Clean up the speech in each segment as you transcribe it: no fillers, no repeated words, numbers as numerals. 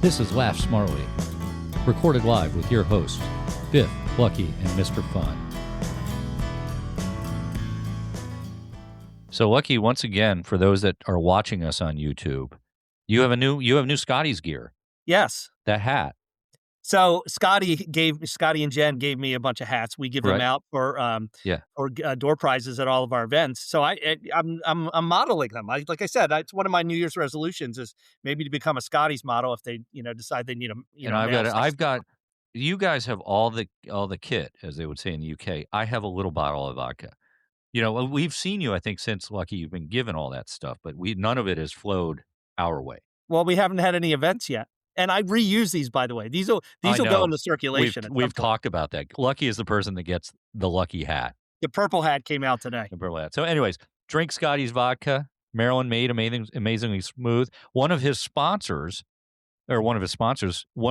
This is Laugh Smartly, recorded live with your hosts, Biff, Lucky, and Mr. Fun. So, Lucky, once again, for those that are watching us on YouTube, you have new Scotty's gear. Yes. That hat. So Scotty and Jen gave me a bunch of hats. We give them out for door prizes at all of our events. So I'm modeling them. Like I said, it's one of my New Year's resolutions is maybe to become a Scotty's model if they decide they need them. I've got. You guys have all the kit, as they would say in the UK. I have a little bottle of vodka. We've seen you, I think, since Lucky, you've been given all that stuff, but none of it has flowed our way. Well, we haven't had any events yet. And I reuse these, by the way. These will go into circulation. We've talked about that. Lucky is the person that gets the lucky hat. The purple hat came out today. The purple hat. So anyways, drink Scotty's vodka. Maryland made, amazingly smooth. One of the sponsors, one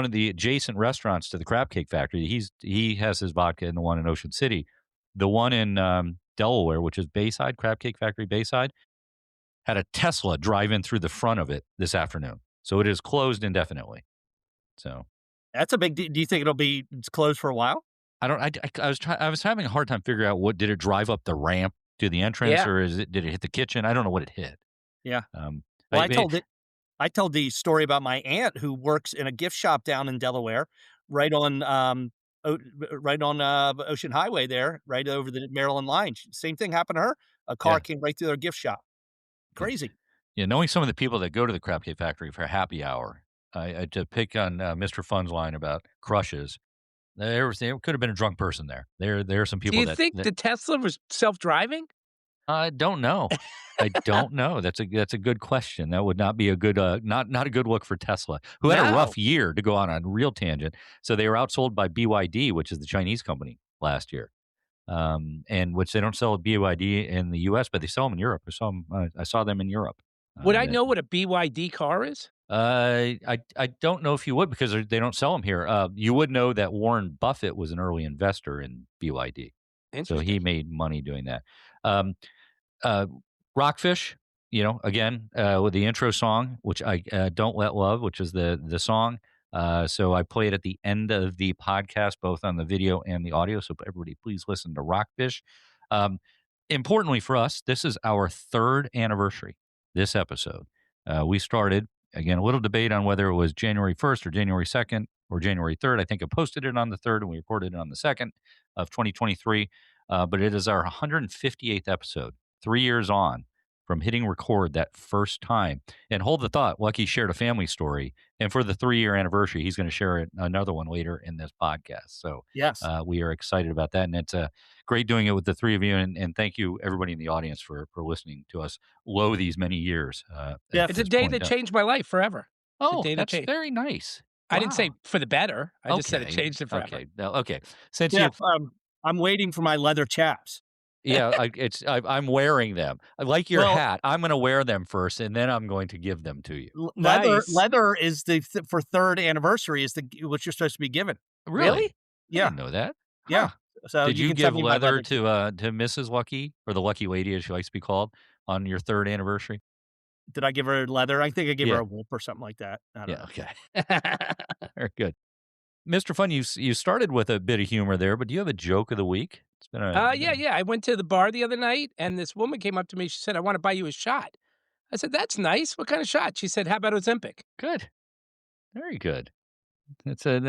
of the adjacent restaurants to the Crab Cake Factory, he has his vodka in the one in Ocean City. The one in Delaware, which is Bayside, Crab Cake Factory Bayside, had a Tesla drive in through the front of it this afternoon. So it is closed indefinitely. So that's a big. Do you think it's closed for a while? I was having a hard time figuring out did it drive up the ramp to the entrance or did it hit the kitchen? I don't know what it hit. Yeah. I told the story about my aunt who works in a gift shop down in Delaware, right on Ocean Highway there, right over the Maryland line. Same thing happened to her. A car came right through their gift shop. Crazy. Yeah, knowing some of the people that go to the Crab Cake Factory for happy hour, to pick on Mr. Fun's line about crushes, there could have been a drunk person there. There are some people. Do you think the Tesla was self-driving? I don't know. I don't know. That's a good question. That would not be a good not a good look for Tesla, who had a rough year, to go on a real tangent. So they were outsold by BYD, which is the Chinese company, last year. And which they don't sell at BYD in the U.S., but they sell them in Europe. I saw them in Europe. Would I know what a BYD car is? I don't know if you would, because they don't sell them here. You would know that Warren Buffett was an early investor in BYD, so he made money doing that. Rockfish, again with the intro song, which I Don't Let Love, which is the song. So I play it at the end of the podcast, both on the video and the audio. So everybody, please listen to Rockfish. Importantly for us, this is our 3rd anniversary. This episode, we started, again, a little debate on whether it was January 1st or January 2nd or January 3rd. I think I posted it on the 3rd and we recorded it on the 2nd of 2023. But it is our 158th episode, 3 years on from hitting record that first time. And hold the thought, Lucky shared a family story. And for the 3-year anniversary, he's going to share another one later in this podcast. So yes, we are excited about that. And it's great doing it with the 3 of you. And thank you, everybody in the audience, for listening to us these many years. It's a day that changed my life forever. Oh, that's very nice. Wow. I didn't say for the better. I just said it changed it forever. Okay. Since I'm waiting for my leather chaps. Yeah, I'm wearing them. I like your hat. I'm going to wear them first, and then I'm going to give them to you. Leather is for 3rd anniversary is what you're supposed to be given. Really? Yeah, I didn't know that. Yeah. Huh. So did you give leather to Mrs. Lucky, or the Lucky Lady, as she likes to be called, on your 3rd anniversary? Did I give her leather? I think I gave her a wolf or something like that. I don't know. Okay. Very good. Mr. Fun, you started with a bit of humor there, but do you have a joke of the week? It's been yeah. I went to the bar the other night, and this woman came up to me. She said, "I want to buy you a shot." I said, "That's nice. What kind of shot?" She said, "How about Ozempic?" Good. Very good. Is that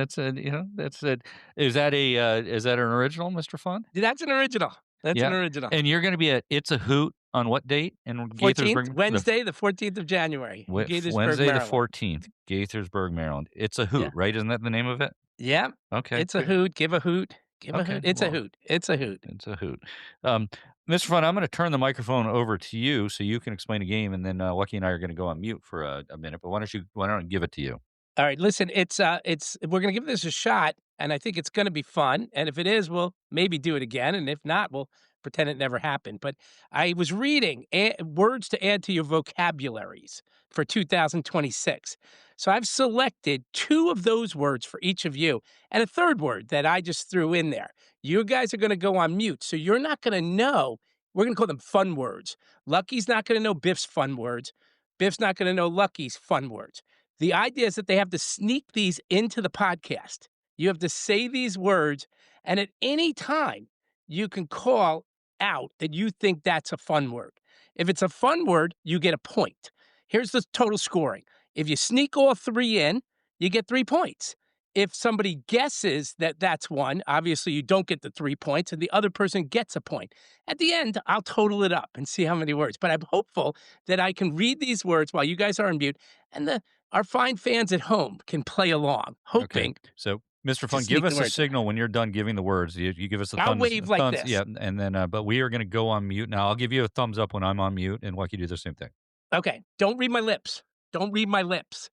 an original, Mr. Fun? That's an original. That's an original. And you're going to be at It's a Hoot on what date? In 14th, Wednesday, the 14th of January. Wednesday, the 14th, Gaithersburg, Maryland. It's a Hoot, right? Isn't that the name of it? Yeah. Okay. It's a hoot. Give a hoot. Give a hoot. It's a hoot. It's a hoot. It's a hoot. Mr. Fun, I'm going to turn the microphone over to you so you can explain a game, and then Lucky and I are going to go on mute for a minute. But why don't I give it to you? All right. Listen, we're going to give this a shot, and I think it's going to be fun. And if it is, we'll maybe do it again. And if not, we'll pretend it never happened. But I was reading words to add to your vocabularies for 2026. So I've selected 2 of those words for each of you and a 3rd word that I just threw in there. You guys are going to go on mute, so you're not going to know. We're going to call them fun words. Lucky's not going to know Biff's fun words. Biff's not going to know Lucky's fun words. The idea is that they have to sneak these into the podcast. You have to say these words, and at any time, you can call out that you think that's a fun word. If it's a fun word, you get a point. Here's the total scoring. If you sneak all three in, you get 3 points. If somebody guesses that that's one, obviously you don't get the 3 points, and the other person gets a point. At the end, I'll total it up and see how many words. But I'm hopeful that I can read these words while you guys are on mute, and our fine fans at home can play along, hoping. Okay. So, Mr. Fun, give us a signal when you're done giving the words. You give us a thumbs. I'll wave like this. Yeah, and then, but we are going to go on mute now. I'll give you a thumbs up when I'm on mute, and Lucky do the same thing. Okay. Don't read my lips. Don't read my lips.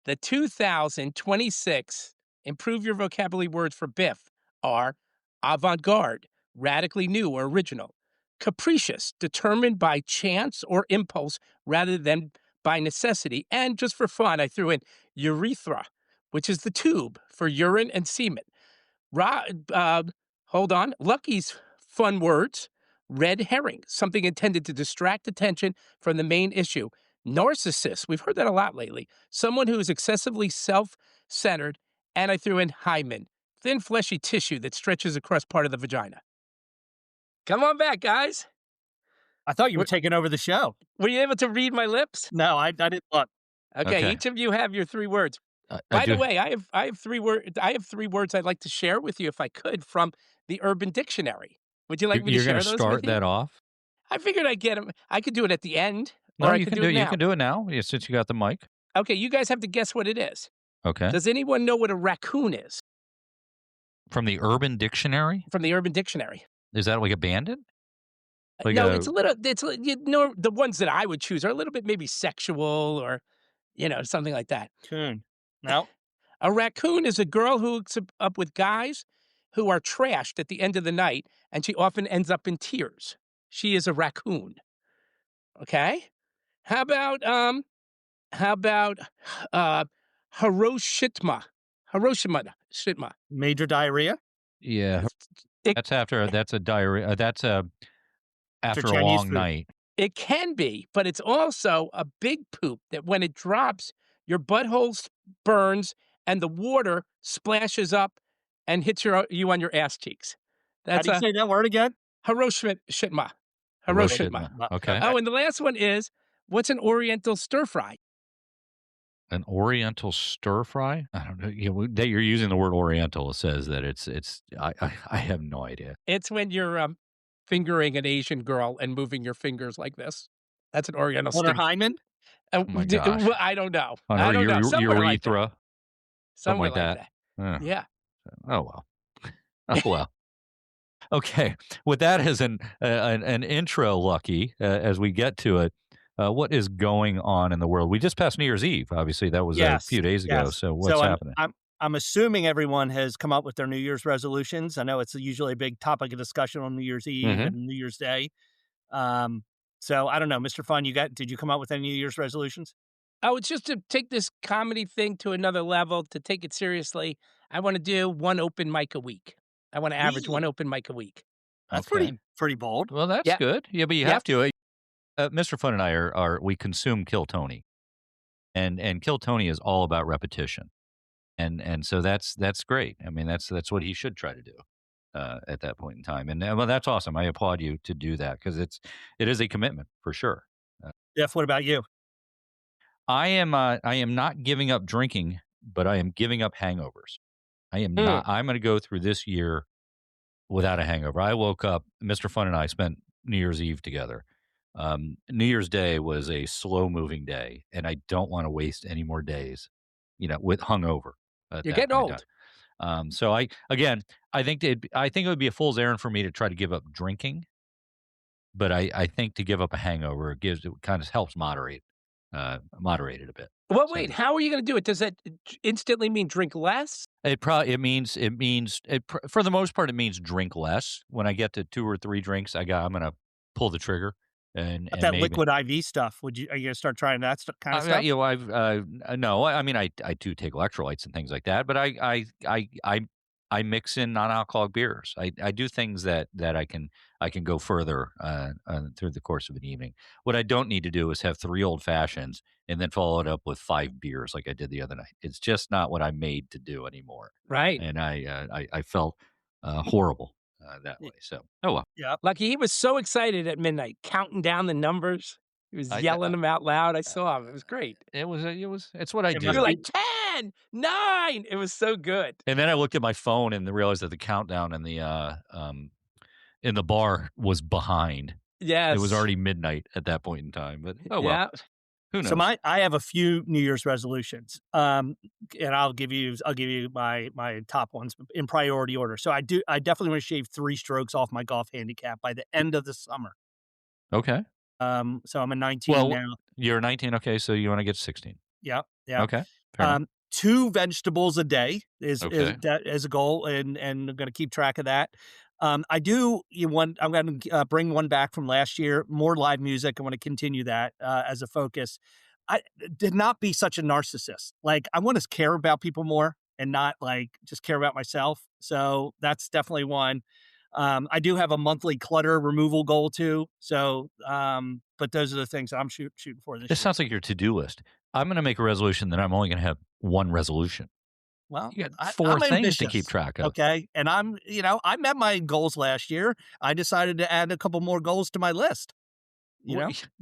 The 2026 Improve Your Vocabulary words for Biff are avant-garde, radically new or original, capricious, determined by chance or impulse rather than by necessity, and just for fun, I threw in urethra, which is the tube for urine and semen. Hold on. Lucky's fun words, red herring, something intended to distract attention from the main issue. Narcissist, we've heard that a lot lately. Someone who is excessively self-centered, and I threw in hymen, thin fleshy tissue that stretches across part of the vagina. Come on back, guys. I thought you were taking over the show. Were you able to read my lips? No, I didn't look. Okay, each of you have your 3 words. By the way, I have 3 words. I have 3 words I'd like to share with you, if I could, from the Urban Dictionary. Would you like me to share those with you? You're going to start that off? I figured I'd get them. I could do it at the end. No, or you can do it now. You can do it now, since you got the mic. Okay, you guys have to guess what it is. Okay. Does anyone know what a raccoon is? From the Urban Dictionary? From the Urban Dictionary. Is that like a bandit? Like no, it's the ones that I would choose are a little bit maybe sexual or, something like that. Coon. No. A raccoon is a girl who hooks up with guys who are trashed at the end of the night, and she often ends up in tears. She is a raccoon. Okay? How about Hiroshima? Hiroshima. Major diarrhea? Yeah. That's a diarrhea. That's after a long night. It can be, but it's also a big poop that when it drops, your butthole burns and the water splashes up and hits you on your ass cheeks. How do you say that word again? Hiroshima. Okay. Oh, and the last one is, what's an Oriental stir fry? An Oriental stir fry? I don't know. That you're using the word Oriental says that it's. I have no idea. It's when you're fingering an Asian girl and moving your fingers like this. That's an Oriental stir fry. hymen? Oh my gosh. I don't know. I don't know. Urethra. Something like that. Yeah. Oh well. Oh well. Okay. With that as an intro, Lucky, as we get to it, what is going on in the world? We just passed New Year's Eve. Obviously, that was a few days ago. So what's happening? I'm assuming everyone has come up with their New Year's resolutions. I know it's usually a big topic of discussion on New Year's Eve and New Year's Day. So I don't know, Mr. Fun, did you come up with any New Year's resolutions? Oh, it's just to take this comedy thing to another level, to take it seriously. I want to do 1 open mic a week. I want to average 1 open mic a week. That's pretty bold. Well, that's good. Yeah, but you have to. Mr. Fun and I we consume Kill Tony, and Kill Tony is all about repetition, and so that's great. I mean, that's what he should try to do at that point in time. And well, that's awesome. I applaud you to do that because it is a commitment for sure. Jeff, what about you? I am not giving up drinking, but I am giving up hangovers. I am not. I'm going to go through this year without a hangover. I woke up. Mr. Fun and I spent New Year's Eve together. New Year's Day was a slow-moving day, and I don't want to waste any more days, with hungover. You're getting old. So I think it would be a fool's errand for me to try to give up drinking, but I think to give up a hangover it kind of helps moderate it a bit. Well, wait, how are you going to do it? Does that instantly mean drink less? It means for the most part it means drink less. When I get to 2 or 3 drinks, I'm going to pull the trigger. And that maybe, liquid IV stuff. Are you going to start trying that kind of stuff? No. I mean, I do take electrolytes and things like that, but I I mix in non-alcoholic beers. I do things that I can go further through the course of an evening. What I don't need to do is have 3 old fashions and then follow it up with 5 beers like I did the other night. It's just not what I'm made to do anymore. Right. And I felt horrible that way. So well. Yeah. Lucky he was so excited at midnight, counting down the numbers. He was yelling them out loud. I saw him. It was great. It's what I do. You're like 10, 9. It was so good. And then I looked at my phone and realized that the countdown in the bar was behind. Yes. It was already midnight at that point in time. But well. Yeah. Who knows? So I have a few New Year's resolutions. And I'll give you my top ones in priority order. So I definitely want to shave 3 strokes off my golf handicap by the end of the summer. Okay. So I'm a 19 now. You're 19. Okay. So you want to get 16. Yeah. Yeah. Okay. Fair enough. 2 vegetables a day is a goal, and I'm going to keep track of that. I'm going to bring one back from last year, more live music. I want to continue that as a focus. I did not be such a narcissist. Like, I want to care about people more and not like just care about myself. So that's definitely one. I do have a monthly clutter removal goal too. So, but those are the things I'm shooting for this year. Sounds like your to-do list. I'm going to make a resolution that I'm only going to have one resolution. Well, you got 4 things to keep track of. Okay. And I met my goals last year. I decided to add a couple more goals to my list.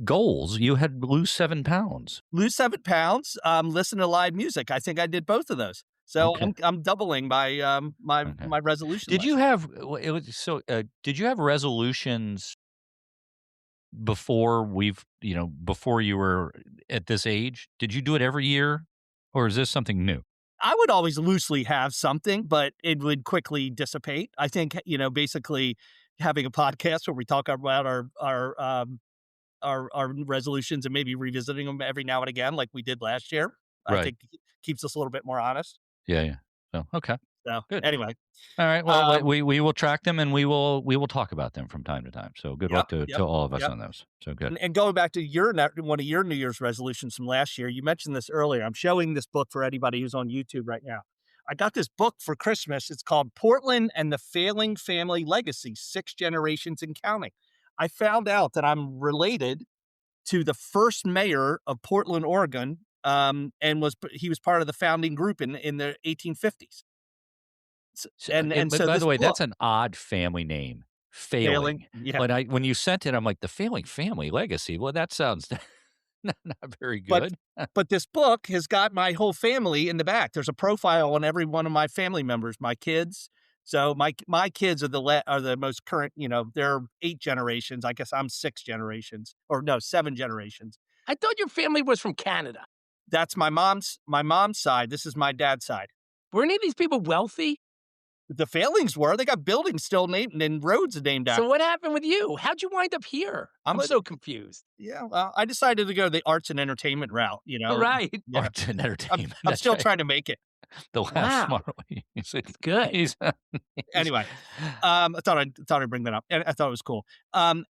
Goals? You had lose 7 pounds. Lose 7 pounds. Listen to live music. I think I did both of those. So okay. I'm doubling my my resolution. Did you have did you have resolutions before before you were at this age? Did you do it every year, or is this something new? I would always loosely have something, but it would quickly dissipate. I think, basically having a podcast where we talk about our resolutions and maybe revisiting them every now and again, like we did last year, I think keeps us a little bit more honest. Yeah. So, okay. So good. Anyway. All right. Well, we will track them and we will talk about them from time to time. So good luck to all of us on those. So good. And going back to one of your New Year's resolutions from last year, you mentioned this earlier. I'm showing this book for anybody who's on YouTube right now. I got this book for Christmas. It's called Portland and the Failing Family Legacy, 6 Generations and Counting. I found out that I'm related to the first mayor of Portland, Oregon, and he was part of the founding group in the 1850s. And so by the way, that's an odd family name. Failing. Yeah. But when you sent it, I'm like, the Failing Family Legacy. Well, that sounds not very good. But this book has got my whole family in the back. There's a profile on every one of my family members, my kids. So my kids are the most current. They're 8 generations. I guess I'm 6 generations, or no, 7 generations. I thought your family was from Canada. That's my mom's side. This is my dad's side. Were any of these people wealthy? The Failings were. They got buildings still named and roads named after. So what happened with you? How'd you wind up here? I'm so confused. Yeah, well, I decided to go the arts and entertainment route. Right? Yeah. Arts and entertainment. I'm still trying to make it. The last smart way. It's good. Anyway, I thought I'd bring that up. I thought it was cool.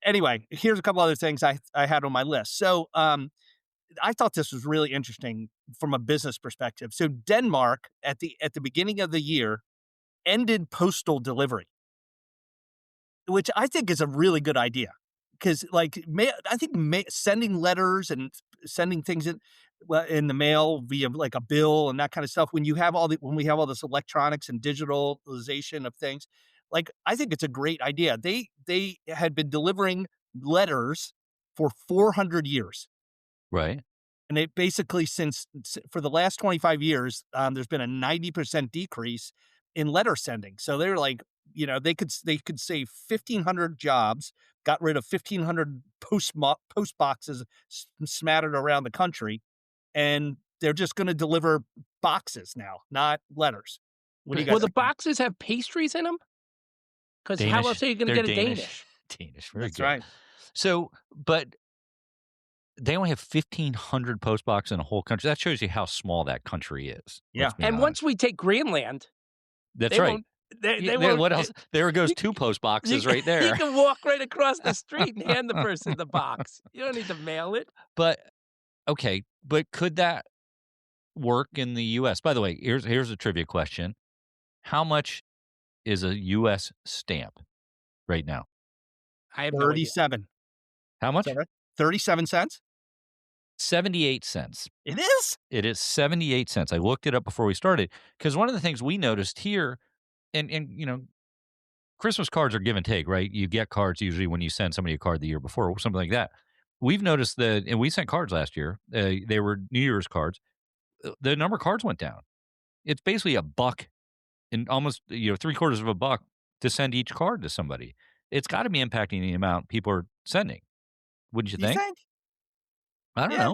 Anyway, here's a couple other things I had on my list. So I thought this was really interesting from a business perspective. So Denmark at the beginning of the year ended postal delivery, which I think is a really good idea, because I think sending letters and sending things in the mail via like a bill and that kind of stuff, when we have all this electronics and digitalization of things, like, I think it's a great idea. They had been delivering letters for 400 years. Right. And it basically, for the last 25 years, there's been a 90% decrease in letter sending. So they're like, they could save 1,500 jobs, got rid of 1,500 post boxes smattered around the country, and they're just going to deliver boxes now, not letters. What do you guys think? The boxes have pastries in them? Because how else are you going to get a Danish? Danish, very That's good. right. So, but they only have 1,500 post boxes in a whole country. That shows you how small that country is. Yeah. And once we take Greenland, that's right. Won't, what else? There goes 2 post boxes right there. You can walk right across the street and hand the person the box. You don't need to mail it. But could that work in the U.S.? By the way, here's a trivia question: how much is a U.S. stamp right now? I have no idea. 37. How Is that much? right? 37 cents? 78 cents. It is? It is 78 cents. I looked it up before we started because one of the things we noticed here, and Christmas cards are give and take, right? You get cards usually when you send somebody a card the year before or something like that. We've noticed that, and we sent cards last year. They were New Year's cards. The number of cards went down. It's basically a buck and almost three-quarters of a buck to send each card to somebody. It's got to be impacting the amount people are sending. Wouldn't you Do you think? think? I don't Yeah.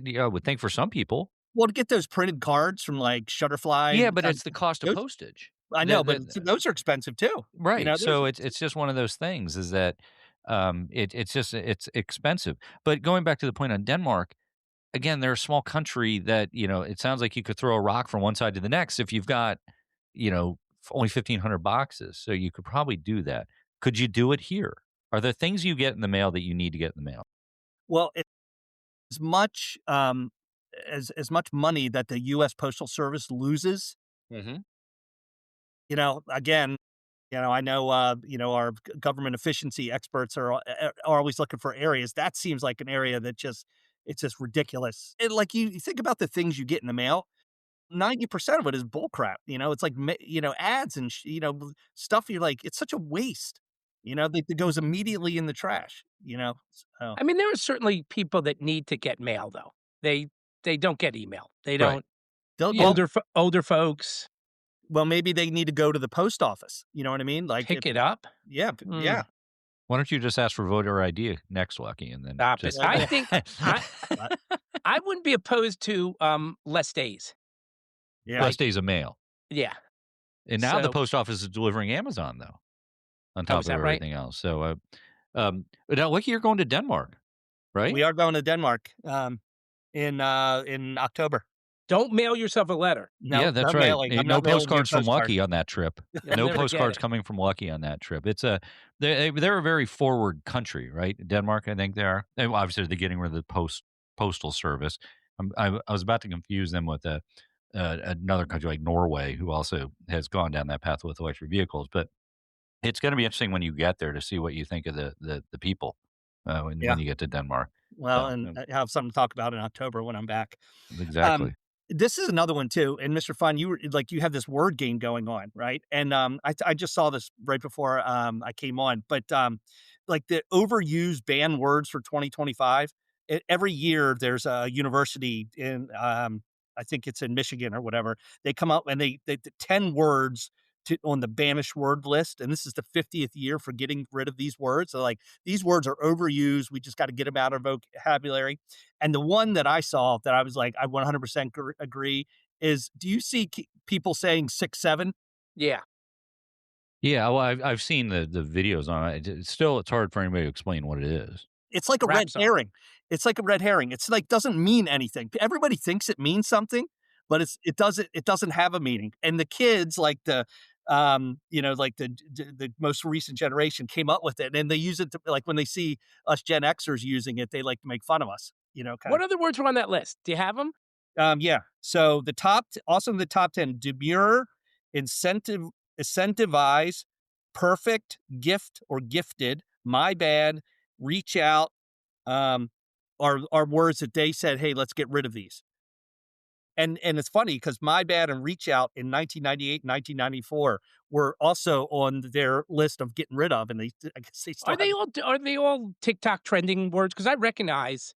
know. I would think for some people. Well, to get those printed cards from, like, Yeah, Shutterfly, but it's the cost of those postage. I know, but those are expensive too. Right. Those So it's just one of those things is that it's expensive. But going back to the point on Denmark, again, they're a small country that, it sounds like you could throw a rock from one side to the next if you've got, only 1,500 boxes. So you could probably do that. Could you do it here? Are there things you get in the mail that you need to get in the mail? well, as much, as much money that the US Postal Service loses, Mhm. again, I know, our government efficiency experts are always looking for areas. That seems like an area that it's just ridiculous. And like you think about the things you get in the mail, 90% of it is bullcrap. It's like, ads and, stuff. You're like, it's such a waste, that goes immediately in the trash, so, I mean, there are certainly people that need to get mail, though. They they don't get email. They Right. don't. they'll Yeah. get, Older folks well, maybe they need to go to the post office. You know what I mean? Like, pick it up. yeah, Mm, yeah. Why don't you just ask for voter ID next, Lucky, and then Stop it. just I Yeah. think I I wouldn't be opposed to less days. Yeah. less days of mail. Yeah. And now the So, post office is delivering Amazon, though, on oh, top is of that right? everything else. So, but now, Lucky, you're going to Denmark, right? We are going to Denmark, in October. Don't mail yourself a letter. Yeah, No, that's not right. mailing. I'm No not mailing you a postcards from postcard. Lucky on that trip. You'll No never get postcards it. coming from Lucky on that trip. They're a very forward country, right? Denmark, I think they are. And obviously, they're getting rid of the postal service. I was about to confuse them with another country like Norway, who also has gone down that path with electric vehicles. But it's going to be interesting when you get there to see what you think of the people Yeah. when you get to Denmark. Well, So and I have something to talk about in October when I'm back. Um, exactly. this is another one too. And Mr. Fun, you have this word game going on, right? And I just saw this right before I came on, but like the overused banned words for 2025. Every year there's a university in I think it's in Michigan or whatever. They come out and they 10 words on the banished word list, and this is the 50th year for getting rid of these words. So like these words are overused. We just got to get them out of vocabulary. And the one that I saw that I was like, I 100% agree is, do you see people saying 6'7"? Yeah. Yeah, well, I've seen the videos on it. It's hard for anybody to explain what it is. It's like a Rap red song. herring. It's like a red herring. It's like doesn't mean anything. Everybody thinks it means something, but it doesn't have a meaning. And the kids, like like the most recent generation came up with it, and they use it to, like, when they see us Gen Xers using it, they like to make fun of us, kind What of. other words were on that list? Do you have them? Yeah. So also in the top 10, demure, incentivize, perfect, gift or gifted, my bad, reach out, um, are words that they said, "Hey, let's get rid of these." And it's funny because my bad and reach out in 1998, 1994 were also on their list of getting rid of, and I guess they still Are they all TikTok trending words? Because I recognize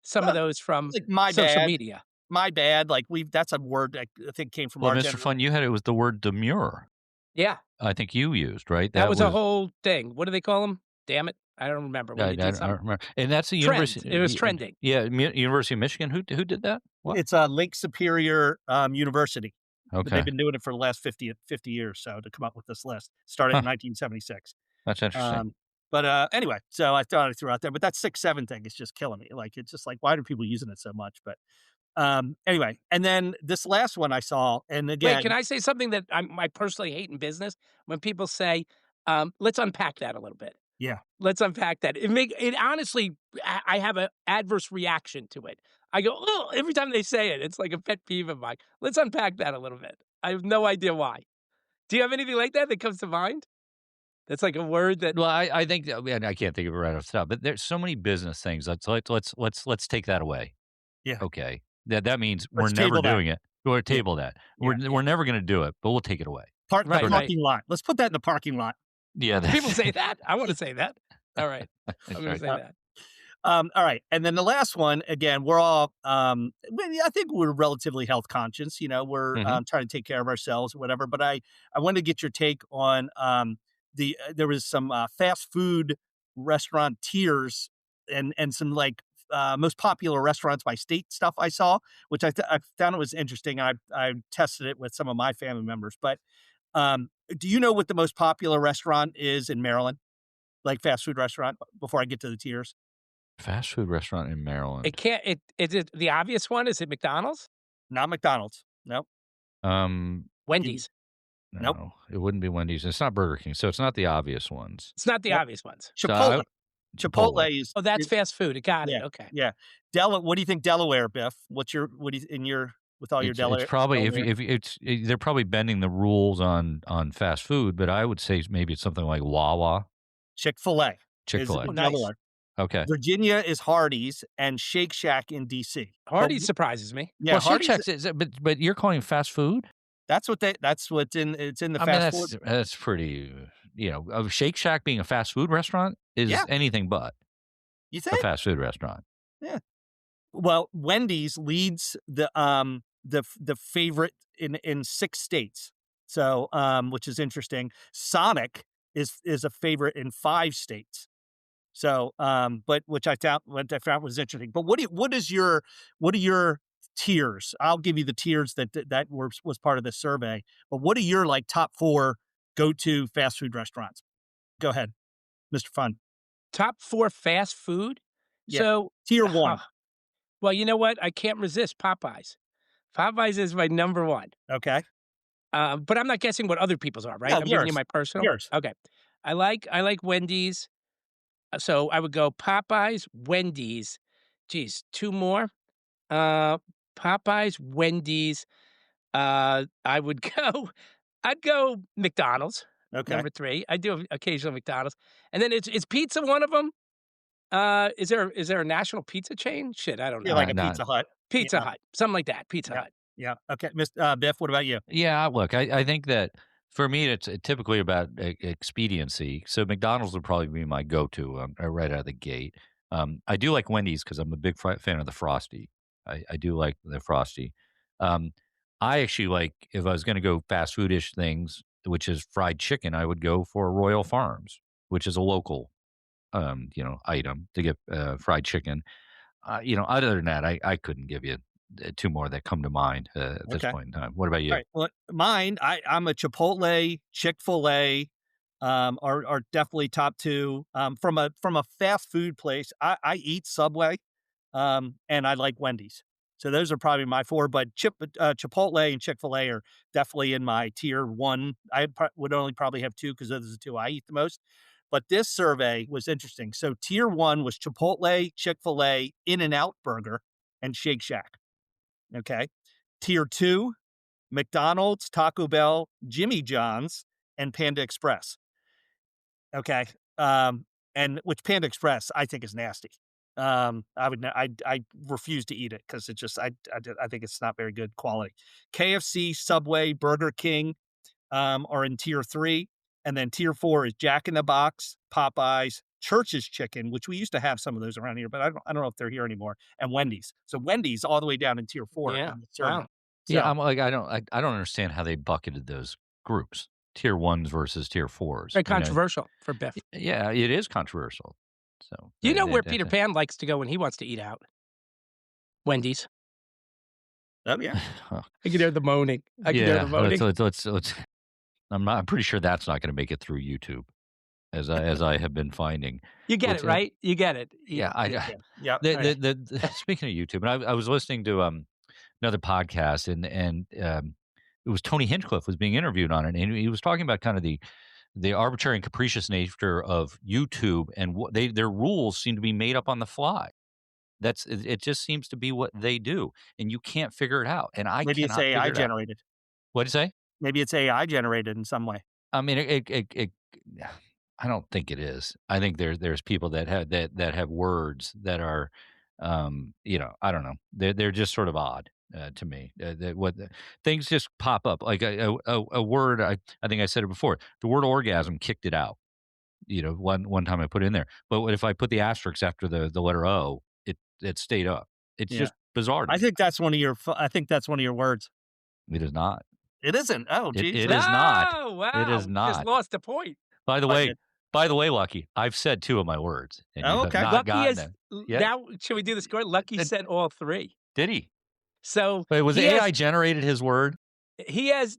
some of uh, those from like my social bad, media. my bad. Like that's a word that I think came from Well, our Mr. generation. Fun, you had it was the word demure. Yeah. I think you used, right? That That was a was whole thing. What do they call them? Damn it. I don't remember when I they did don't something. remember. And that's the Trend. university. It was trending. Yeah, University of Michigan. Who did that? What? It's Lake Superior University. But they've Okay, been doing it for the last 50 years, so to come up with this list. Started in huh, 1976. that's interesting. But anyway, so I thought I threw out there. But that 6'7" thing is just killing me. Like, it's just like, why are people using it so much? But anyway, and then this last one I saw, and Wait, again, can I say something that I personally hate in business? When people say, let's unpack that a little bit. yeah. Let's unpack that. It honestly, I have an adverse reaction to it. I go, oh, every time they say it, it's like a pet peeve of mine. Let's unpack that a little bit. I have no idea why. Do you have anything like that comes to mind? That's like a word that. Well, I think and I can't think of it right off the top, but there's so many business things. Let's take that away. Yeah. Okay. That means we're Let's never table that. doing it. We're Yeah. table that. Yeah. We're never gonna do it, but we'll take it away. The Right, right. parking lot. Let's put that in the parking lot. Yeah, People say that. I want to say that. All right. I'm that's going to say right. that. All right, and then the last one, again, we're all, I think we're relatively health conscious. You know, we're Mhm. trying to take care of ourselves, or whatever. But I wanted to get your take on there was some fast food restaurant tiers and some like most popular restaurants by state stuff I saw, which I found it was interesting. I tested it with some of my family members. But do you know what the most popular restaurant is in Maryland? Like fast food restaurant? Before I get to the tiers. Fast food restaurant in It Maryland. can't. Is it the obvious one? Is it McDonald's? Not McDonald's. Nope. Um, Wendy's? Nope. no, it wouldn't be Wendy's. It's not Burger King, so it's not the obvious ones. It's not the Nope. obvious ones. So Chipotle. Chipotle. Chipotle is Oh, that's fast food. Got it. yeah, Okay. yeah. What do you think Delaware, Biff? What do you in your with all your It's probably Delaware? if it's they're probably bending the rules on fast food, but I would say maybe it's something like Wawa, Chick-fil-A is Chick-fil-A. Oh, nice. Delaware. Okay. Virginia is Hardee's and Shake Shack in DC. Hardee's surprises me. Yeah, Well, Shake Hardee's. Shack's but you're calling it fast food? That's what's in it's in the I mean, fast food. that's pretty. Shake Shack being a fast food restaurant is Yeah. anything but You a think? fast food restaurant. Yeah. Well, Wendy's leads the favorite in 6 states. So, which is interesting. Sonic is a favorite in 5 states. So, but what I found was interesting. But what are your tiers? I'll give you the tiers that was part of this survey. But what are your like top 4 go-to fast food restaurants? Go ahead, Mr. Fun. Top 4 fast food? Yeah. So Tier 1. Well, you know what? I can't resist Popeyes. Popeyes is my number 1. Okay. But I'm not guessing what other people's are, right? No, I'm giving you yours. my personal. Yours. Okay. I like Wendy's. So I would go Popeyes, Wendy's. Geez, 2 more. Popeyes, Wendy's. I would go. I'd go McDonald's. Okay. Number 3. I do occasional McDonald's, and then is pizza one of them? Is there a national pizza chain? Shit, I don't know. Yeah, like a Not- Pizza Hut. Pizza Yeah. Hut, something like that. Pizza Yeah. Hut. Yeah. Okay. Biff, what about you? Yeah, look, I think that for me, it's typically about expediency. So McDonald's would probably be my go-to right out of the gate. I do like Wendy's because I'm a big fan of the Frosty. I do like the Frosty. I actually like, if I was going to go fast food-ish things, which is fried chicken, I would go for Royal Farms, which is a local, item to get fried chicken. Other than that, I couldn't give you 2 more that come to mind at this Okay. point in time. What about you? All right. Well, mine, I'm a Chipotle, Chick-fil-A, are definitely top 2. From a fast food place, I eat Subway, and I like Wendy's. So those are probably my 4. But Chipotle and Chick-fil-A are definitely in my tier 1. I would only probably have 2 because those are the 2 I eat the most. But this survey was interesting. So tier 1 was Chipotle, Chick-fil-A, In-N-Out Burger, and Shake Shack. Okay. Tier 2, McDonald's, Taco Bell, Jimmy John's, and Panda Express. Okay. And which Panda Express I think is nasty. I refuse to eat it because it just I think it's not very good quality. KFC, Subway, Burger King are in tier 3, and then tier 4 is Jack in the Box, Popeyes, Church's Chicken, which we used to have some of those around here, but I don't know if they're here anymore, and Wendy's. So Wendy's all the way down in tier 4. Yeah. in the survey. Wow. So, Yeah, I'm like, I don't understand how they bucketed those groups, tier 1s versus tier 4s. Very controversial for Biff. Yeah, it is controversial. So You know where Peter Pan likes to go when he wants to eat out? Wendy's. oh yeah. I can hear the moaning. I can hear the moaning. let's I'm pretty sure that's not going to make it through YouTube, as I have been finding. You get it, right? You get it. Yeah, Yeah. Speaking of YouTube, and I was listening to another podcast, and it was Tony Hinchcliffe was being interviewed on it, and he was talking about kind of the arbitrary and capricious nature of YouTube, and what their rules seem to be made up on the fly. It just seems to be what they do, and you can't figure it out. And I Maybe cannot it's figure AI it out. generated. What'd you say? Maybe it's AI generated in some way. I mean, I don't think it is. I think there's people that have words that are, I don't know. They're just sort of odd to me. Things just pop up like a word. I think I said it before. The word orgasm kicked it out. One time I put it in there, but what if I put the asterisk after the letter O? It stayed up. It's Yeah. just bizarre to I me. think that's one of your I think that's one of your words. It is not. It isn't. Oh, It Jesus. is not. No! It is Wow. Just not. lost a point. By the I way did. by the way, Lucky, I've said 2 of my words, and you Oh, have okay. not Lucky gotten has them. Yeah. now should we do the score? Lucky Uh, said all 3. Did he? So Wait, was he AI has generated his word? he has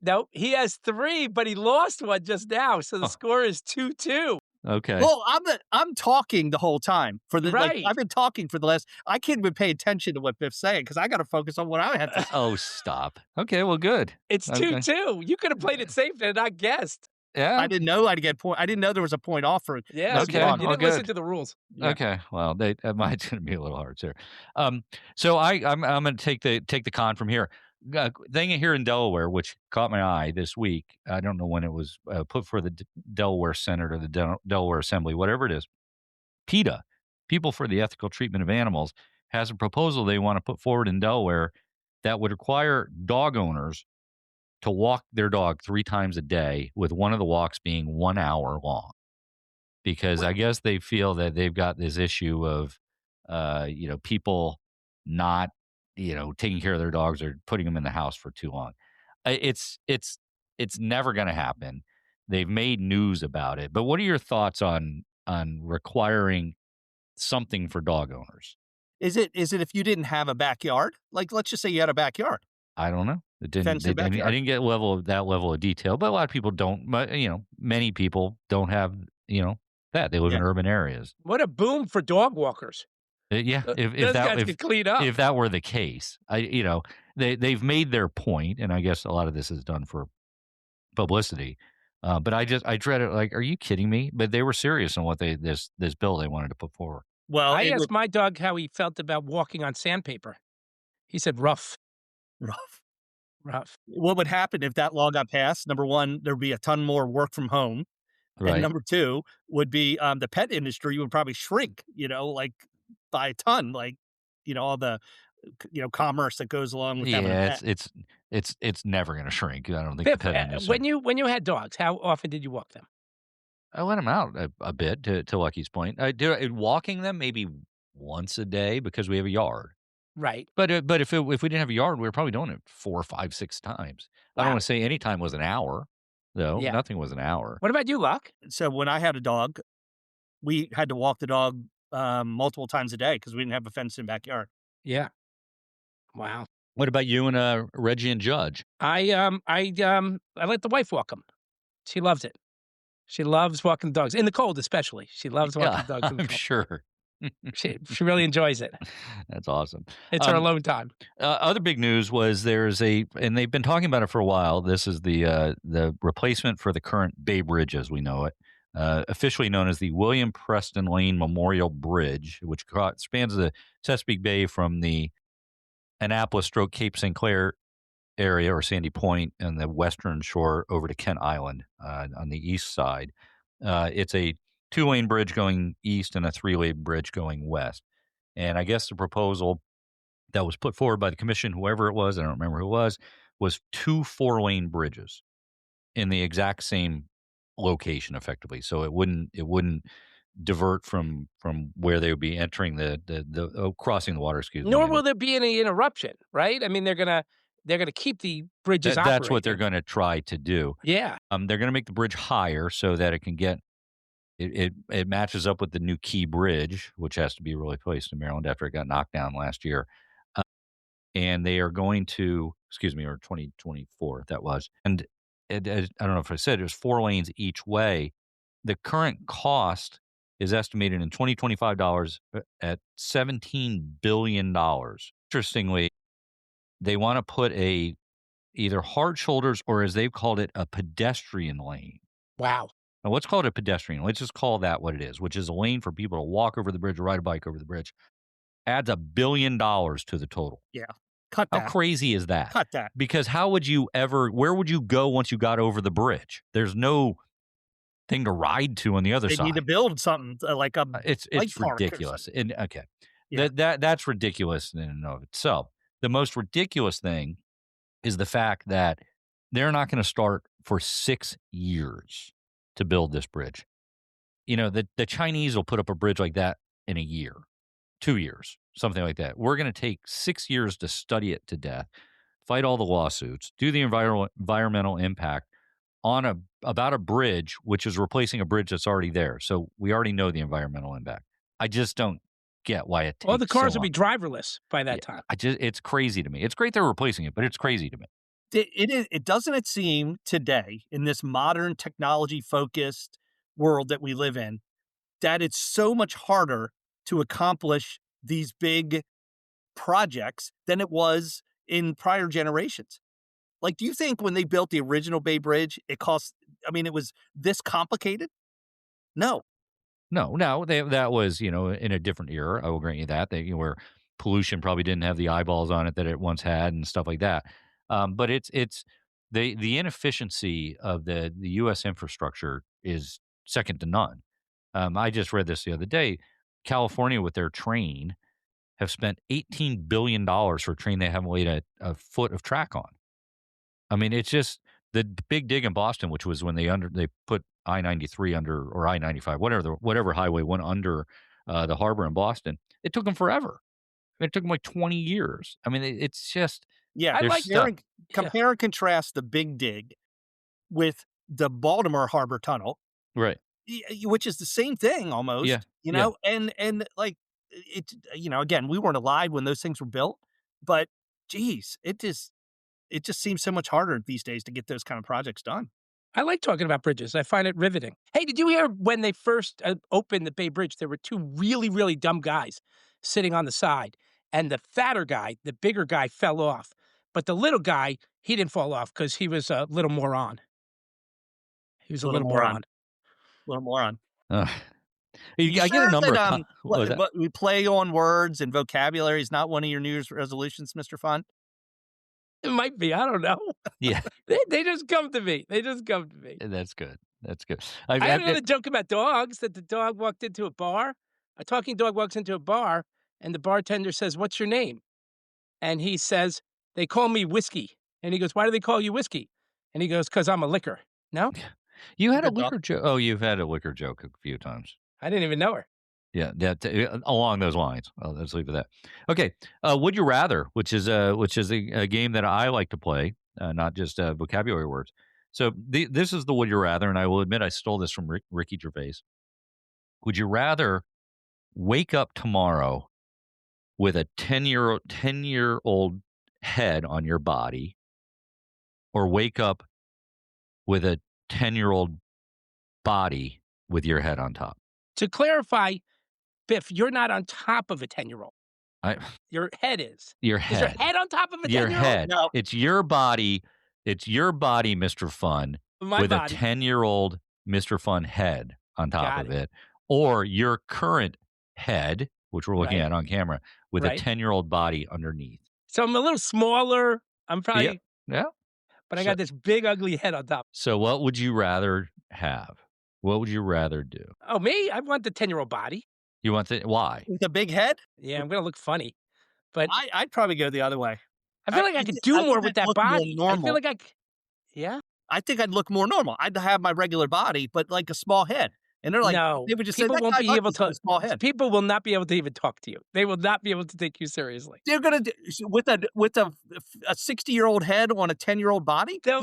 3, but he lost one just now. So the Oh, score is 2-2. okay. Well, I'm talking the whole time for the Right. I've been talking for the last. I can't even pay attention to what Biff's saying because I got to focus on what I have to say. Oh, stop. Okay, well, good. It's Okay. 2-2. You could have played it safe and not guessed. Yeah? I didn't know I'd get point. I didn't know there was a point off for Yes, Okay, you well, didn't listen good. to the rules. Yeah. Okay, well, mine's gonna be a little hard there. So I'm gonna take the con from here. Thing here in Delaware, which caught my eye this week. I don't know when it was put for the Delaware Senate or the Delaware Assembly, whatever it is. PETA, People for the Ethical Treatment of Animals, has a proposal they want to put forward in Delaware that would require dog owners to walk their dog 3 times a day, with one of the walks being 1 hour long. Because I guess they feel that they've got this issue of, people not, taking care of their dogs or putting them in the house for too long. It's never going to happen. They've made news about it, but what are your thoughts on requiring something for dog owners? Is it if you didn't have a backyard? Like, let's just say you had a backyard. I don't know. It didn't. Fenced I backyard. didn't get that level of detail, but a lot of people don't. But many people don't have that. They live in Yeah. urban areas. What a boom for dog walkers. Yeah, Those guys can clean up. if that were the case, they've made their point, and I guess a lot of this is done for publicity. But I dread it. Like, are you kidding me? But they were serious on what this bill they wanted to put forward. Well, I asked my dog how he felt about walking on sandpaper. He said rough. rough. What would happen if that law got passed? Number one, there'd be a ton more work from home. Right. And number 2 would be the pet industry would probably shrink, like by a ton, like, all the, commerce that goes along with having a Yeah, pet. it's never going to shrink. I don't think Biff, the pet industry. when you had dogs, how often did you walk them? I let him out a bit, to Lucky's point. I do walking them maybe once a day because we have a yard. Right. But if we didn't have a yard, we were probably doing it 4, 5, 6 times. I don't Wow. want to say any time was an hour, though. Yeah. Nothing was an hour. What about you, Luck? So when I had a dog, we had to walk the dog multiple times a day because we didn't have a fenced-in backyard. Yeah. Wow. What about you and Reggie and Judge? I let the wife walk them. She loves it. She loves walking the dogs in the cold, especially. She loves walking the dogs in the I'm cold. sure. She really enjoys it. That's awesome. It's her alone time. Other big news was and they've been talking about it for a while. This is the replacement for the current Bay Bridge as we know it, officially known as the William Preston Lane Memorial Bridge, which spans the Chesapeake Bay from the Annapolis/Cape St. Clair area or Sandy Point on the western shore over to Kent Island on the east side. It's a 2-lane bridge going east and a 3-lane bridge going west. And I guess the proposal that was put forward by the commission, whoever it was, I don't remember who it was 2 4-lane bridges in the exact same location, effectively. So it wouldn't divert from where they would be entering the crossing the water. Excuse me. Nor will there be any interruption, right? I mean, they're gonna keep the bridges operating. That's what they're going to try to do. Yeah. They're going to make the bridge higher so that it can get it matches up with the new Key Bridge, which has to be replaced in Maryland after it got knocked down last year. And they are going to, or 2024, that was. And I don't know if I said it was 4 lanes each way. The current cost is estimated in 2025 dollars at $17 billion. Interestingly, they want to put either hard shoulders or, as they've called it, a pedestrian lane. Wow. Now, what's called a pedestrian? Let's just call that what it is, which is a lane for people to walk over the bridge or ride a bike over the bridge. Adds $1 billion to the total. Yeah. Cut How that. crazy is that? Cut that. Because how would you ever? Where would you go once you got over the bridge? There's no thing to ride to on the other They side. need to build something like a It's light park or ridiculous. something. And okay, Yeah. that's ridiculous in and of itself. The most ridiculous thing is the fact that they're not going to start for 6 years to build this bridge. You know, the Chinese will put up a bridge like that in a year, 2 years, something like that. We're going to take 6 years to study it to death, fight all the lawsuits, do the environmental impact on about a bridge, which is replacing a bridge that's already there. So we already know the environmental impact. I just don't get why it takes All the cars so will be long. driverless by that time. It's crazy to me. It's great they're replacing it, but it's crazy to me. It doesn't it seem today in this modern technology focused world that we live in that it's so much harder to accomplish these big projects than it was in prior generations. Like, do you think when they built the original Bay Bridge, it was this complicated? No. No, that was, in a different era. I will grant you that, where pollution probably didn't have the eyeballs on it that it once had and stuff like that. But it's the inefficiency of the U.S. infrastructure is second to none. I just read this the other day. California, with their train, have spent $18 billion for a train they haven't laid a foot of track on. I mean, it's just the big dig in Boston, which was when they put I-93 under, or I-95, whatever highway went under the harbor in Boston. It took them forever. I mean, it took them like 20 years. I mean, it's just Yeah, I like compare and contrast the big dig with the Baltimore Harbor Tunnel, right, which is the same thing almost. Yeah, and like it. Again, we weren't alive when those things were built, but geez, it just seems so much harder these days to get those kind of projects done. I like talking about bridges. I find it riveting. Hey, did you hear when they first opened the Bay Bridge, there were two really, really dumb guys sitting on the side, and the fatter guy, the bigger guy, fell off. But the little guy, he didn't fall off because he was a little moron. He was a little moron. Little moron. I You get sure a number that, of what was that? we play on words and vocabulary is not one of your New Year's resolutions, Mr. Fun? It might be. I don't know. Yeah, They just come to me. They just come to me. that's good. That's good. I had another joke about dogs, that the dog walked into a bar. A talking dog walks into a bar, and the bartender says, "What's your name?" And he says, "They call me Whiskey." And he goes, "Why do they call you Whiskey?" And he goes, "'Cause I'm a liquor." No? You had a liquor joke. Oh, you've had a liquor joke a few times. I didn't even know her. Yeah, along those lines. Let's leave it at that. Okay, Would You Rather, which is a game that I like to play, not just vocabulary words. So this is the Would You Rather, and I will admit I stole this from Ricky Gervais. Would you rather wake up tomorrow with a 10-year-old head on your body, or wake up with a 10-year-old body with your head on top? To clarify, Biff, you're not on top of a 10-year-old. Your head is. Your Is your head. head on top of a 10-year-old? Your head. No. It's your body. It's your body, Mr. Fun, with a 10-year-old Mr. Fun head on top of it. Or your current head, which we're looking at on camera, with a 10-year-old body underneath. So I'm a little smaller. I'm probably... Yeah. But I got this big, ugly head on top. So what would you rather have? What would you rather do? Oh, me? I want the 10-year-old body. You want why? With a big head? Yeah, I'm going to look funny. But I'd probably go the other way. I feel like I could do more with that body. I feel like yeah. I think I'd look more normal. I'd have my regular body, but like a small head. And they're like, no, they would just people say, won't be able to. Small head. People will not be able to even talk to you. They will not be able to take you seriously. They're gonna with a 60-year-old head on a 10-year-old body. They'll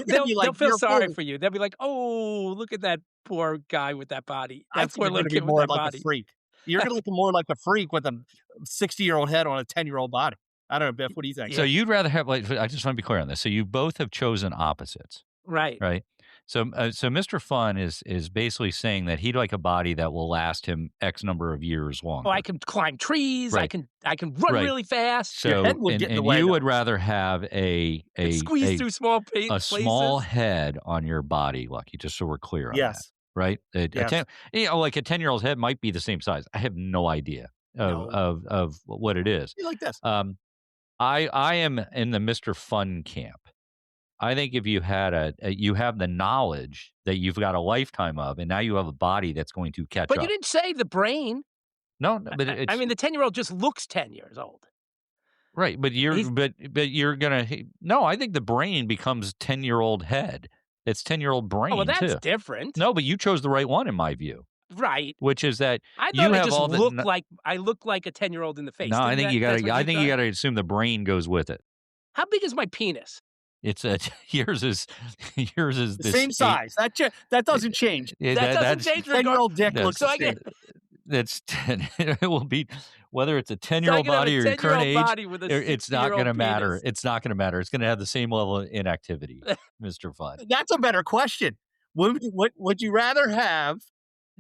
feel sorry for you. They'll be like, "Oh, look at that poor guy with that body. That poor little kid with that body." A freak. You're gonna look more like a freak with a 60-year-old head on a 10-year-old body. I don't know, Biff. What do you think? So you'd rather have, I just want to be clear on this. So you both have chosen opposites, right? Right. So Mr. Fun is basically saying that he'd like a body that will last him X number of years longer. Oh, I can climb trees. Right. I can run really fast. So your head would get in the way, you would rather have a squeeze through small places. Small head on your body, Lucky. Just so we're clear on that. Right? Like a 10-year-old's head might be the same size. I have no idea of what it is. You like this? I am in the Mr. Fun camp. I think if you had you have the knowledge that you've got a lifetime of, and now you have a body that's going to catch But you up. didn't say the brain. No, but I it's mean, the 10-year-old just looks 10 years old. right. But you're gonna no. I think the brain becomes 10-year-old head. It's 10-year-old brain Oh, well, that's too. different. No, but you chose the right one in my view. Right. Which is that I you thought I have just all the looked like I look like a 10-year-old in the face. no. I Didn't think that- you that's got what to. I think you thought? got to assume the brain goes with it. How big is my penis? It's a yours is The this same size. That doesn't change. Yeah, That doesn't that's change. 10-year-old dick that's looks So the I same. get that's 10. It will be whether it's a so I 10-year-old can have body a or your current 10-year-old age. body with a It's not 60-year-old going to matter. penis. It's not going to matter. It's going to have the same level of inactivity, Mr. Fun. That's a better question. Would you rather have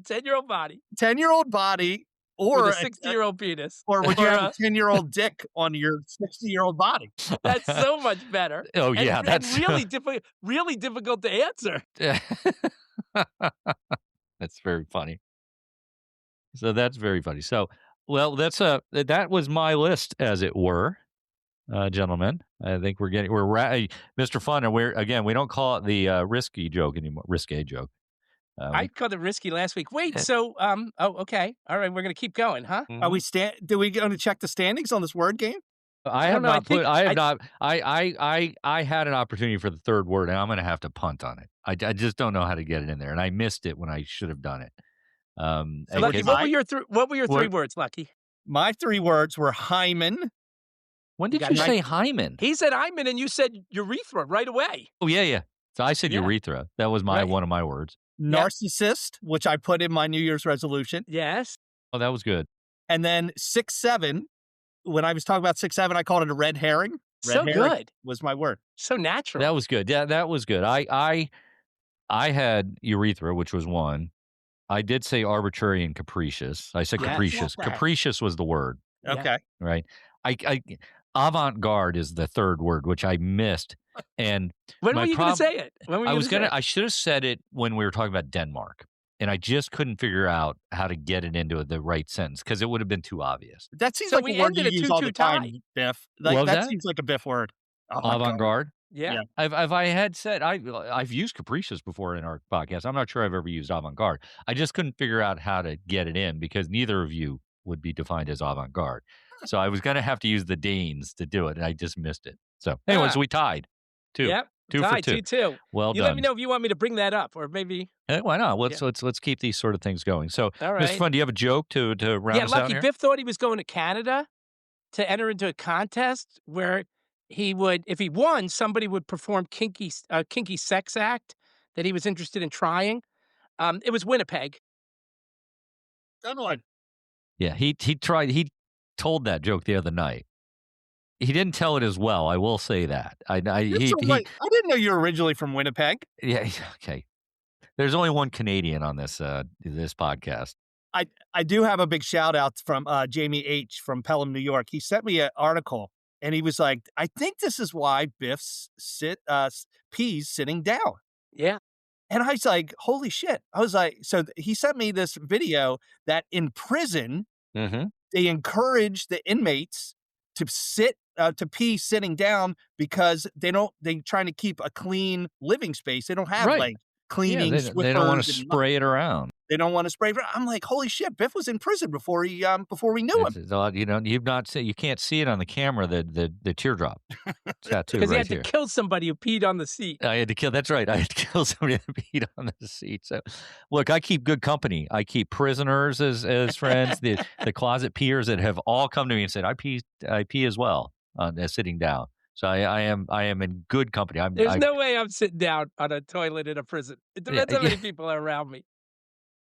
10-year-old body 10-year-old body with or a 60-year-old penis, or would you have a- a 10-year-old dick on your 60-year-old body? That's so much better. Oh yeah, and that's really difficult to answer. that's very funny. So that's very funny. So, well, that was my list, as it were, gentlemen. I think Mr. Fun, and we don't call it the risky joke anymore. Risque joke. I called it risky last week. Wait, so okay, all right, we're gonna keep going, huh? Are we do we going to check the standings on this word game? I have not put. I have not. I had an opportunity for the third word, and I'm going to have to punt on it. I just don't know how to get it in there, and I missed it when I should have done it. So Lucky, what were your three words, Lucky? My 3 words were hymen. When did you say hymen? He said hymen, and you said urethra right away. Oh yeah. So I said urethra. That was one of my words. Narcissist, which I put in my New Year's resolution. Yes. Oh, that was good. And then 6'7". When I was talking about 6'7", I called it a red herring. So good. Was my word. So natural. That was good. Yeah, that was good. I had urethra, which was one. I did say arbitrary and capricious. I said capricious. Capricious was the word. Okay. Right. I avant-garde is the third word, which I missed. And when were you going to say it? I should have said it when we were talking about Denmark, and I just couldn't figure out how to get it into the right sentence because it would have been too obvious. That seems like a word you use all the time, Biff. Like that seems like a Biff word. Avant-garde. Yeah. If I had said I've used capricious before in our podcast. I'm not sure I've ever used avant-garde. I just couldn't figure out how to get it in because neither of you would be defined as avant-garde. So I was going to have to use the Danes to do it, and I just missed it. So anyways, we tied. 2. Yep. 2 tied, for 2. 2-2. Well you done. let me know if you want me to bring that up, or maybe. Why not? Let's keep these sort of things going. So, all right. Mr. Fun, do you have a joke to round us out Lucky here? Biff thought he was going to Canada to enter into a contest where he would, if he won, somebody would perform kinky sex act that he was interested in trying. It was Winnipeg. Good one. Yeah, he told that joke the other night. He didn't tell it as well. I will say that. I didn't know you were originally from Winnipeg. Yeah. Okay. There's only one Canadian on this podcast. I do have a big shout out from Jamie H. from Pelham, New York. He sent me an article, and he was like, "I think this is why Biff pees sitting down." Yeah. And I was like, "Holy shit!" I was like, so he sent me this video that in prison they encourage the inmates to pee sitting down because they trying to keep a clean living space. They don't have like cleaning. They don't want to spray it around. They don't want to spray. I'm like, holy shit! Biff was in prison before we knew him. You can't see it on the camera. The teardrop tattoo because right he had here. to kill somebody who peed on the seat. I had to kill. That's right. I had to kill somebody that peed on the seat. So, look, I keep good company. I keep prisoners as friends. the closet peers that have all come to me and said, I pee as well sitting down. So I am in good company. There's no way I'm sitting down on a toilet in a prison. It depends how many people are around me.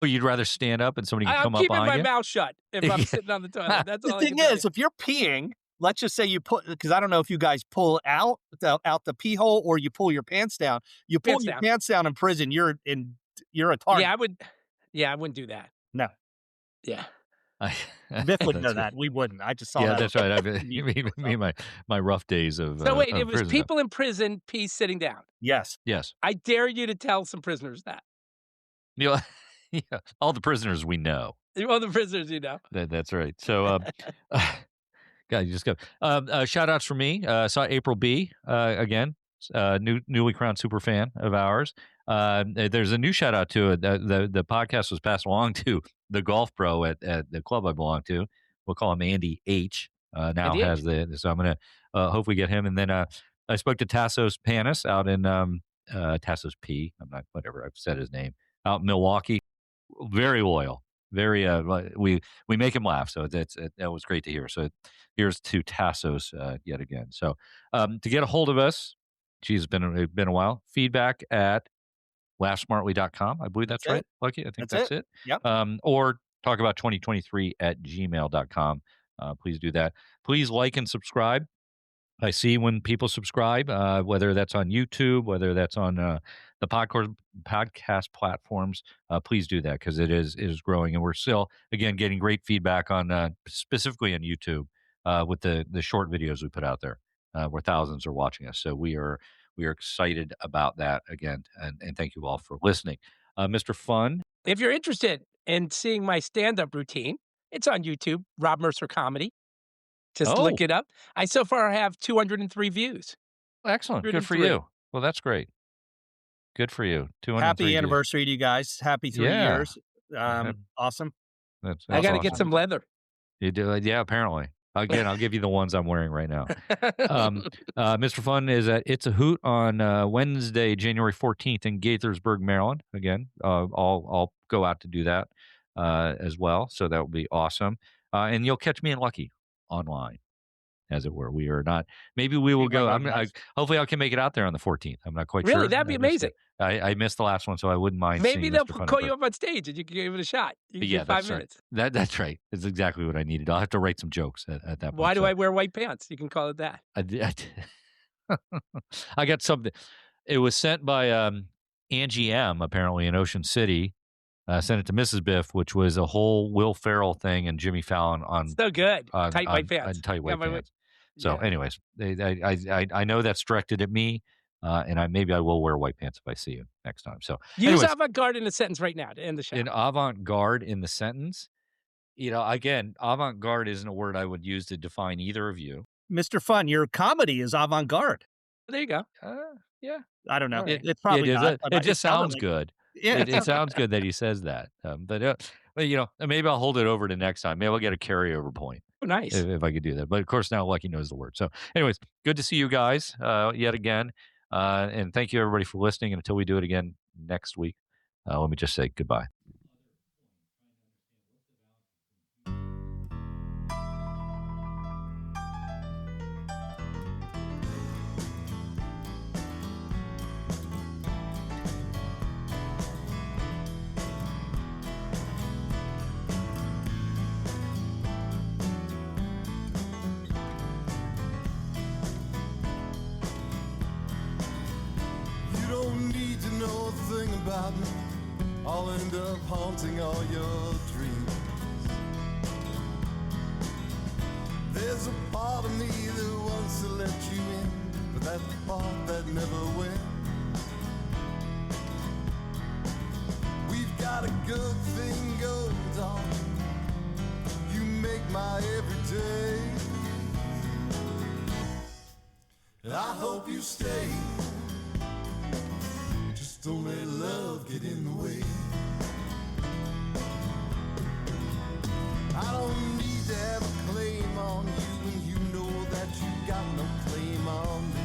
Well, you'd rather stand up and somebody can come up behind you? I'm keeping my mouth shut if I'm sitting on the toilet. That's all. The thing is, if you're peeing, let's just say you because I don't know if you guys pull out the pee hole or you pull your pants down. You pull your pants down in prison, you're a target. Yeah, I wouldn't do that. No. Yeah. Biff wouldn't know that. We wouldn't. I just saw that. Yeah, that's right. You mean my rough days of So wait, of it was prison. people in prison pee sitting down. Yes. I dare you to tell some prisoners that. Yeah, all the prisoners we know. All the prisoners you know. That's right. So, God, you just go. Shout outs for me. Saw April B. Again, newly crowned super fan of ours. There's a new shout out to it. The podcast was passed along to the golf pro at the club I belong to. We'll call him Andy H. Now Andy has so I'm gonna hopefully get him. And then I spoke to Tassos Panis out in Tassos P. I'm not whatever I've said his name out in Milwaukee. Very loyal. Very we make him laugh, so that was great to hear. So here's to Tassos yet again. So to get a hold of us, it's been a while. Feedback at laughsmartly.com. I believe that's right, Lucky. I think that's it. Yep. Or talk about 2023 at gmail.com. Please do that. Please like and subscribe. I see when people subscribe, whether that's on YouTube, whether that's on the podcast platforms, please do that because it is growing, and we're still again getting great feedback on specifically on YouTube with the short videos we put out there, where thousands are watching us. So we are excited about that again, and thank you all for listening, Mr. Fun. If you're interested in seeing my stand-up routine, it's on YouTube, Rob Mercer Comedy. Just look it up. I so far have 203 views. Excellent. Good for you. Well, that's great. Good for you. 203 Happy anniversary to you guys. Happy 3 years. Awesome. That's I got to awesome. get some leather. You do? Yeah, apparently. Again, I'll give you the ones I'm wearing right now. Mr. Fun is at It's a Hoot on Wednesday, January 14th in Gaithersburg, Maryland. Again, I'll go out to do that as well. So that will be awesome. And you'll catch me and Lucky online, as it were. We are not. Maybe we will go. Hopefully, I can make it out there on the 14th. I'm not quite sure. Really, that'd be amazing. I missed the last one, so I wouldn't mind. Maybe they'll Mr. call you up on stage and you can give it a shot. You can yeah, get 5 minutes. Right. That's right. It's exactly what I needed. I'll have to write some jokes at that point. Why do I wear white pants? You can call it that. I got something. It was sent by Angie M. apparently in Ocean City. Sent it to Mrs. Biff, which was a whole Will Ferrell thing and Jimmy Fallon on so good tight white pants. Tight white pants. So, anyways, I know that's directed at me, and maybe I will wear white pants if I see you next time. So use avant-garde in a sentence right now to end the show. In avant-garde in the sentence, again, avant-garde isn't a word I would use to define either of you. Mr. Fun, your comedy is avant-garde. There you go. Yeah, I don't know. Right. It's probably not. It just sounds good. Yeah, it sounds good that he says that. But maybe I'll hold it over to next time. Maybe I'll get a carryover point. Oh, nice. If I could do that. But of course, now Lucky knows the word. So, anyways, good to see you guys yet again. And thank you, everybody, for listening. And until we do it again next week, let me just say goodbye. About me, I'll end up haunting all your dreams. There's a part of me that wants to let you in, but that's the part that never wins. We've got a good thing going on. You make my everyday. I hope you stay. Don't let love get in the way. I don't need to have a claim on you, and you know that you got no claim on me.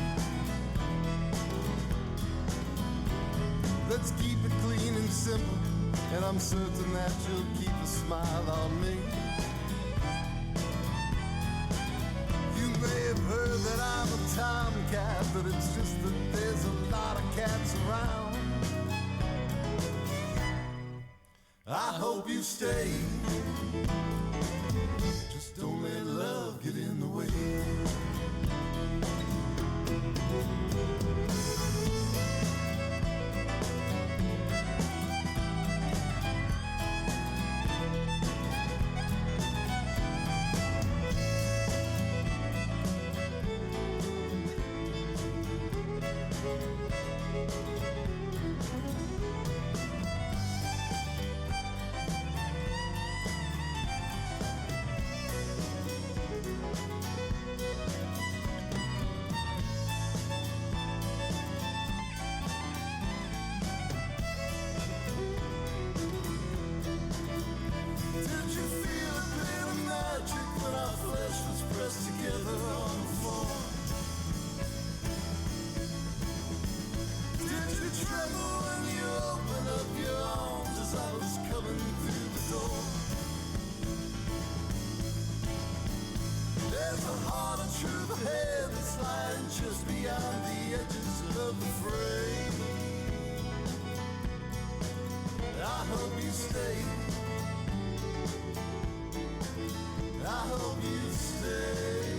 Let's keep it clean and simple, and I'm certain that you'll keep a smile on me. You may have heard that I'm a tomcat, but it's just that there's a lot of cats around. I hope you stay. Just don't let love get in the way. just beyond the edges of the frame. I hope you stay. I hope you stay.